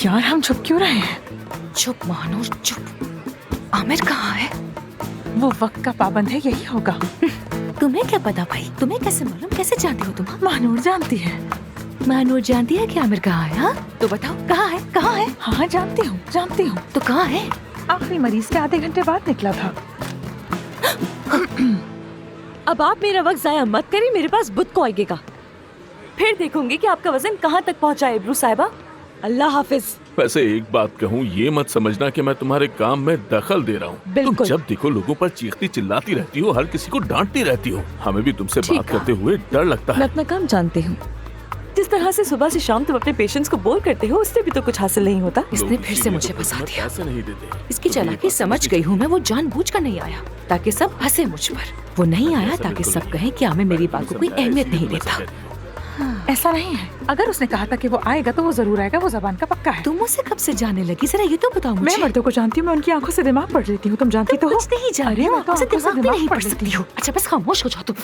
यार हम छुप क्यों रहे हैं? चुप महानूर चुप। आमिर कहाँ है? वो वक्त का पाबंद है, यही होगा। तुम्हें क्या पता भाई? तुम्हें कैसे मालूम? कैसे जानती हो तुम? महानूर जानती है। महानूर जानती है कि आमिर कहाँ है? हाँ तो बताओ कहाँ है? कहाँ है? हाँ जानती हूँ, जानती हूँ। तो कहाँ है? आखिरी मरीज के आधे घंटे बाद निकला था। अब आप मेरा वक्त जाया मत करिए, मेरे पास बुध को आएगा। फिर देखूंगी कि आपका वजन कहाँ तक पहुँचा है इब्रू साहिबा। अल्लाह हाफिज। वैसे एक बात कहूँ, ये मत समझना कि मैं तुम्हारे काम में दखल दे रहा हूँ। तुम बिल्कुल। जब देखो लोगों पर चीखती चिल्लाती रहती हो, हर किसी को डांटती रहती हो। हमें भी तुमसे ठीक बात करते हुए डर लगता मैं है। अपना काम जानती हूँ। जिस तरह से सुबह से शाम तुम अपने पेशेंट्स को बोर करते हो, उससे भी तो कुछ हासिल नहीं होता। इसने लोग फिर से इसीलिए मुझे तो फंसा तुम्हें दिया। पैसे नहीं देते। इसकी चालाकी समझ गई हूँ मैं। वो जानबूझकर नहीं आया ताकि सब हंसे मुझ पर। वो नहीं आया ताकि सब कहें कि आमिर मेरी बात को कोई अहमियत नहीं देता। ऐसा नहीं है। अगर उसने कहा था कि वो आएगा तो वो जरूर आएगा, वो जबान का पक्का है। तुम मुझसे कब से जाने लगी? जरा ये तो बताओ मैं मुझे। मर्दों को जानती हूँ, मैं उनकी आंखों से दिमाग पढ़ लेती हूँ। तुम जानती तो हो। कुछ नहीं जानती अरे हो, मैं तो मुझसे आंखों से दिमाग भी नहीं दिमाग पढ़ पढ़ सकती लेती हो। अच्छा बस खामोश हो जाओ तुम।